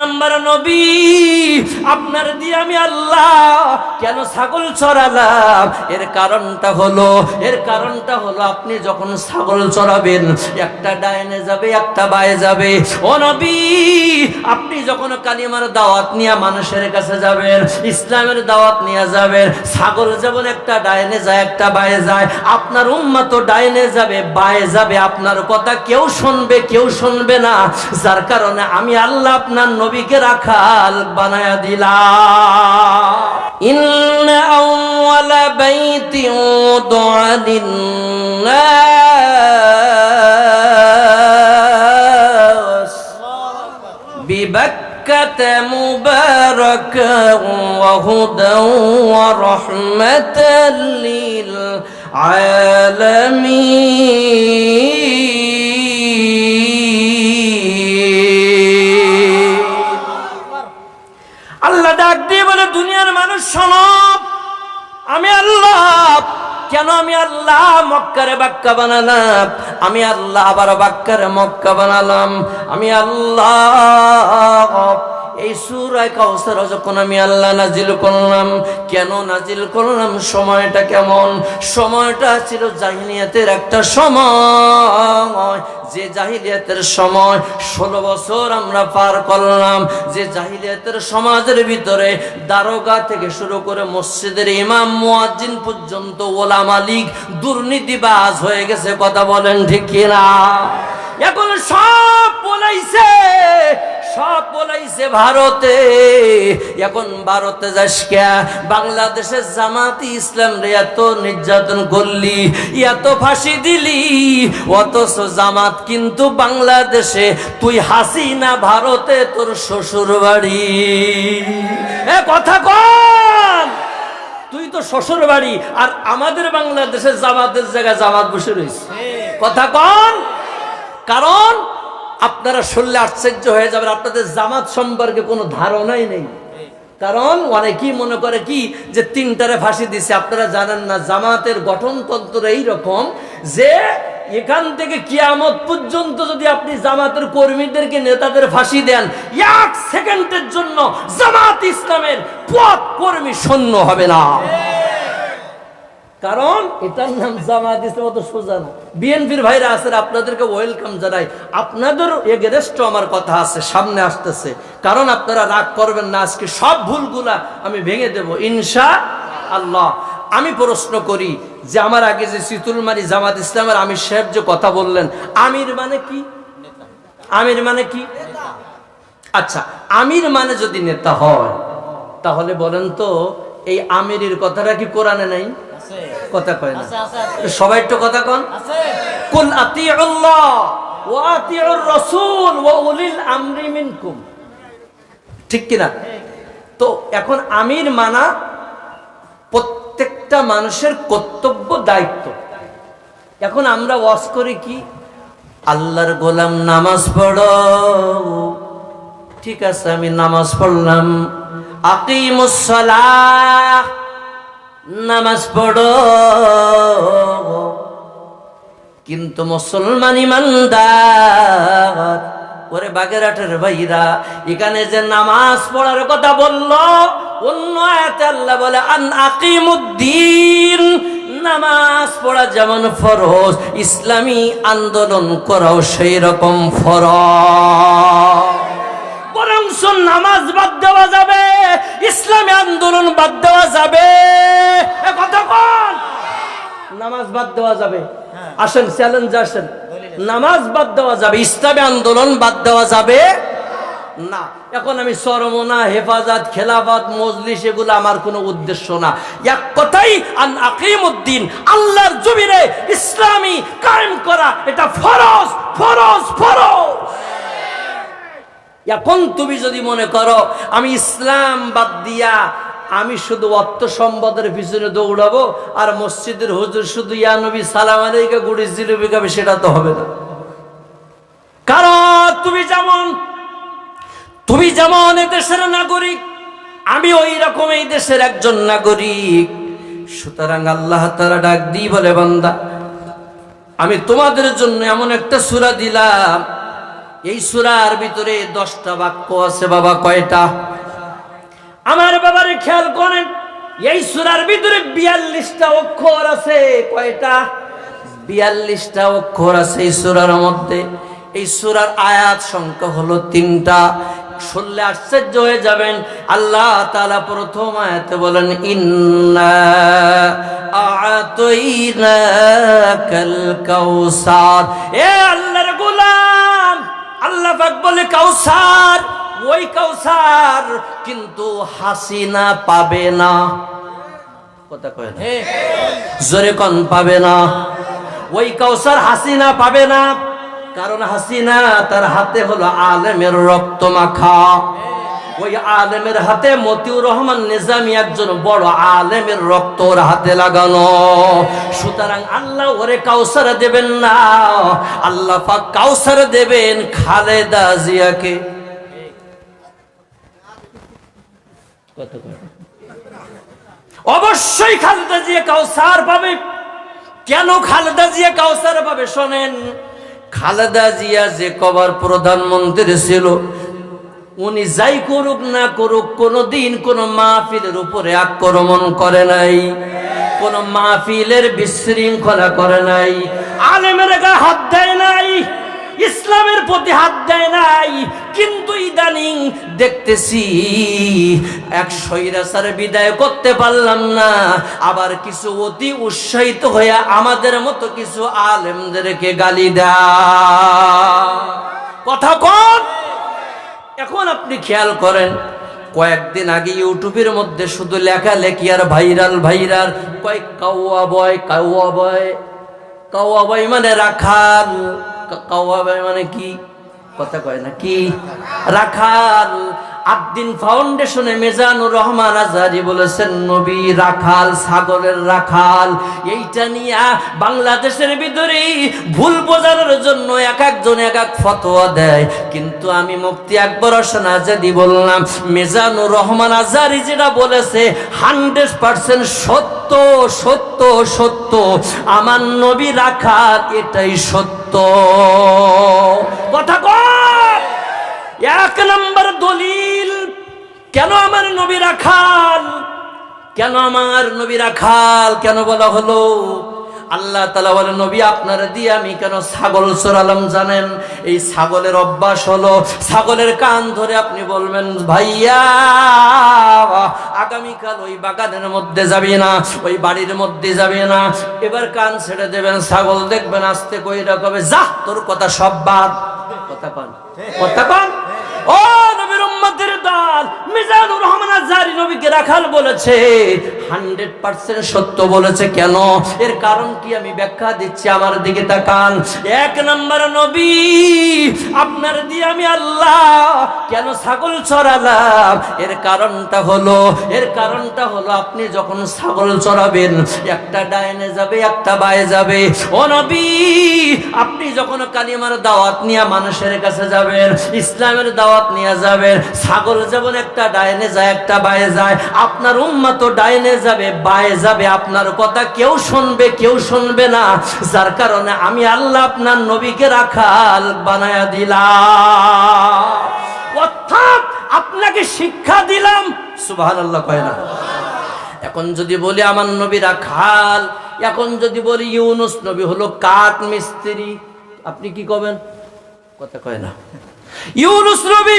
Number নবী, আপনার দিয়ে আমি আল্লাহ কেন ছাগল চড়ালাম? এর কারণটা হলো আপনি যখন ছাগল চড়াবেন, একটা ডাইনে যাবে একটা বায়ে যাবে। ও নবী, আপনি যখন কালিমার দাওয়াত নিয়ে মানুষের কাছে যাবেন, ইসলামের দাওয়াত নিয়ে যাবেন, ছাগল যেমন একটা ডাইনে যায় একটা বায়ে যায়, আপনার উম্মত তো ডাইনে যাবে বায়ে যাবে, আপনার কথা কেউ শুনবে কেউ শুনবে না। যার কারণে আমি আল্লাহ আপনার নবীকে রাখাল বানায়া দিলাম। ইন্না আউওয়ালা বাইতি উদিআ লিন্নাস বিবাক্কাতা মুবারাকান ওয়া হুদান ওয়া রাহমাতাল লিল আলামিন। আল্লাহ ডাক দিয়ে বলে, দুনিয়ার মানুষ শোনো, আমি আল্লাহ কেন আমি আল্লাহ মক্কারে বাক্কা বানালাম, আমি আল্লাহ আবার বাক্কারে মক্কা বানালাম। আমি আল্লাহ এই সূরা কাউসার যখন আমি আল্লাহ নাজিল করলাম, কেন নাজিল করলাম, সময়টা কেমন? সময়টা ছিল জাহিলিয়াতের একটা সময়, যে জাহিলিয়াতের সময় 16 বছর আমরা পার করলাম, যে জাহিলিয়াতের সমাজের ভিতরে দারোগা থেকে শুরু করে মসজিদের ইমাম মুয়াজ্জিন পর্যন্ত ওলামা লীগ দুর্নীতিবাজ হয়ে গেছে। কথা বলেন ঠিক কিনা? এখন সব বলাইছে ভারতে। এখন ভারতে যাস কে? বাংলাদেশের জামাতি ইসলাম রে এত নির্যাতন করলি, এত ফাঁসি দিলি, অথচ জামাত কিন্তু বাংলাদেশে, তুই হাসিনা ভারতে তোর শ্বশুর বাড়ি। এ কথা কন, তুই তো শ্বশুর বাড়ি, আর আমাদের বাংলাদেশের জামাতের জায়গায় জামাত বসে রয়েছে। কথা কন। কারণ আপনারা শুনলে আশ্চর্য হয়ে যাবেন, আপনাদের জামাত সম্পর্কে কোনো ধারণাই নেই। কারণ অনেকেই মনে করে কি যে 3টারে ফাঁসি দিছে। আপনারা জানেন না, জামাতের গঠনতন্ত্র এইরকম যে এখান থেকে কিয়ামত পর্যন্ত যদি আপনি জামাতের কর্মীদেরকে নেতাদের ফাঁসি দেন, 1 সেকেন্ডের জন্য জামাত ইসলামের পথ কর্মী শূন্য হবে না। কারণ এটার নাম জামাত ইসলাম, অত সোজা না। বিএনপির ভাইরা আছেন, আপনাদেরকে ওয়েলকাম জানাই। আপনাদের এগেনস্ট আমার কথা আছে, সামনে আসতেছে। কারণ আপনারা রাগ করবেন না, আজকে সব ভুলগুলা আমি ভেঙে দেব ইনশাআল্লাহ। আমি প্রশ্ন করি যে আমার আগে যে চিতুলমারি জামাত ইসলামের আমির সাহেব যে কথা বললেন, আমির মানে কি? আমির মানে কি? আচ্ছা, আমির মানে যদি নেতা হয়, তাহলে বলেন তো এই আমিরের কথাটা কি কোরআনে নাই? কথা কয় না সবাই, একটু কথা কন। কুল আতিউল্লাহ ওয়া আতিউর রাসূল ওয়া উলিল আমরি মিনকুম, ঠিক কি না? তো এখন আমির মানা প্রত্যেকটা মানুষের কর্তব্য, দায়িত্ব। এখন আমরা ওয়াজ করি কি, আল্লাহর গোলাম নামাজ পড়ো, ঠিক আছে আমি নামাজ পড়লাম, আকিমুস সালাহ, নামাজ পড়ো। কিন্তু মুসলমান ইমানদার, ওরে বাগেরহাটের ভাইরা, এখানে যে নামাজ পড়ার কথা বললো, অন্য আয়াতে আল্লাহ বলে আন আকিমুদ্দিন, নামাজ পড়া যেমন ফরজ, ইসলামী আন্দোলন করাও সেই রকম ফরজ। বরং নামাজ বাদ দেওয়া যাবে, ইসলামী আন্দোলন বাদ দেওয়া যাবে। কথা কোন? নামাজ বাদ দেওয়া যাবে? আসেন চ্যালেঞ্জ আসেন, নামাজ বাদ দেওয়া যাবে, ইসলামী আন্দোলন বাদ দেওয়া যাবে না। এখন আমি চরমনা, হেফাজত, খেলাফত, মজলিস, এগুলো আমার কোনো উদ্দেশ্য না। এক কথাই আন আকিমুদ্দিন, আল্লাহর জমিনে ইসলামী কায়েম করা, এটা ফরজ ফরজ ফরজ। এখন তুমি যদি মনে করো আমি ইসলাম বাদ দিয়া আমি শুধু অর্থ সম্পদের পিছনে দৌড়াবো আর মসজিদের হুজুর শুধু ইয়া নবী সালাম আলাইকা গুড়ি জিলুবি খাবে, সেটা তো হবে না। কারণ তুমি যেমন এই দেশের নাগরিক, আমি ওই রকম এই দেশের একজন নাগরিক। সুতরাং আল্লাহ তাআলা ডাক দিয়ে বলে, বান্দা আমি তোমাদের জন্য এমন একটা সূরা দিলাম এই সূরার ভিতরে 10টা বাক্য আছে বাবা। কয়টা? আমার বাবারে খেয়াল করেন, এই সূরার ভিতরে 42টা অক্ষর আছে। কয়টা? 42টা অক্ষর আছে এই সূরার মধ্যে। এই সূরার আয়াত সংখ্যা হলো 3টা। শুনলে আশ্চর্য হয়ে যাবেন। আল্লাহ তাআলা প্রথম আয়াতে বলেন, ইন্না আ'তাইনাকাল কাউসার। এ আল্লাহর গোলাম, আল্লাহ পাক বলে কাউসার, ওই কাউসার কিন্তু হাসিনা পাবে না। কথা কয় না, জোরে কোন পাবে না। ওই কাউসার হাসিনা পাবে না, কারণ হাসিনা তার হাতে হলো আলেমের রক্ত মাখা। ওই আলেমের হাতে মতিউর রহমান নিজামী একজন বড় আলেমের রক্ত ওর হাতে লাগানো। সুতরাং আল্লাহ ওরে কাউসার দেবেন না, আল্লাহ পাক কাউসার দেবেন খালেদা জিয়াকে। অবশ্যই খালেদা জিয়া কাউসার পাবে। কেন খালেদা জিয়া কাউসার পাবে? শোনেন, খালেদা জিয়া যে কবার প্রধানমন্ত্রী ছিল, উনি যাই করুক না করুক কোনদিন কোন মাহফিলের উপরে আক্রমণ করে নাই, কোন মাহফিলের বিশৃঙ্খলা করে নাই, আলেমের গায়ে হাত দেয় নাই, ইসলামের প্রতি হাত দেয় নাই। কিন্তু ইদানিং দেখতেছি এক স্বৈরাচার বিদায় করতে পারলাম না, আবার কিছু অতি উৎসাহিত হয়ে আমাদের মতো কিছু আলেমদেরকে গালি দেয়। কথা কোন? এখন আপনি খেয়াল করেন, কয়েকদিন আগে ইউটিউবের মধ্যে শুধু লেখালেখি আর ভাইরাল ভাইরাল। কয়েক কাউয়া বয়, কাউয়া বয়, কাউয়া বয় মানে রাখাল। কাউয়া বয় মানে কি? কথা কয় না কি? রাখাল। আদ্দিন ফাউন্ডেশনে মেজানুর রহমান আজহারি বলেছেন, নবী রাখাল, ছাগলের রাখাল। এইটা নিয়ে বাংলাদেশের ভিতরে ভুল বোঝানোর জন্য এক একজন এক এক ফতোয়া দেয়। কিন্তু আমি মুফতি আকবর হোসেন আজাদি বললাম, মেজানুর রহমান আজহারি যেটা বলেছে 100% সত্য, সত্য, সত্য। আমার নবী রাখাল, এটাই সত্য। কথা কয়। 1 নম্বর দলিল, কেন আমার নবী রাখাল, কেন আমার নবী রাখাল কেন বলা হলো? আল্লাহ তাআলা বলেন, নবী আপনার দিয়ে আমি কেন ছাগল চড়ালাম জানেন? এই ছাগলের অভ্যাস হলো, ছাগলের কান ধরে আপনি বলবেন, ভাইয়া আগামীকাল ওই বাগানের মধ্যে যাবি না, ওই বাড়ির মধ্যে যাবি না। এবার কান ছেড়ে দেবেন, ছাগল দেখবেন আস্তে কইরা কবে, যা তোর কথা সব বাদ। কথা পান, কথা পান। ও নবীর উম্মতের দল, মিজানুর রহমান আজহারি নবীকে রাখাল বলেছে, 100% সত্য বলেছে। কেন? এর কারণ কি আমি ব্যাখ্যা দিচ্ছি, আমার দিকে তাকান। 1 নম্বর, নবী আপনার দিয়ে আমি আল্লাহ কেন ছাগল চড়ালাম? এর কারণটা হলো আপনি যখন ছাগল চড়াবেন, একটা ডাইনে যাবে, একটা বায়ে যাবে। ও নবী, আপনি যখন কালিমার দাওয়াত নিয়ে মানুষের কাছে যাবেন, ইসলামের দাওয়াত নিয়ে যাবেন, ছাগল যেমন একটা ডাইনে যায়, একটা বায়ে যায়, আপনার উম্মত তো ডাইনে যাবে, বায়ে যাবে। আপনার কথা কেউ শুনবে, কেউ শুনবে না। যার কারণে আমি আল্লাহ আপনার নবীকে রাখাল বানায়া দিলাম। অর্থাৎ আপনাকে শিক্ষা দিলাম। সুবহানাল্লাহ কয় না? এখন যদি বলি আমার নবী রাখাল, এখন যদি বলি ইউনুস নবী হলো কাঠ মিস্ত্রি, আপনি কি কবেন? কথা কয় না। ইউনুস নবী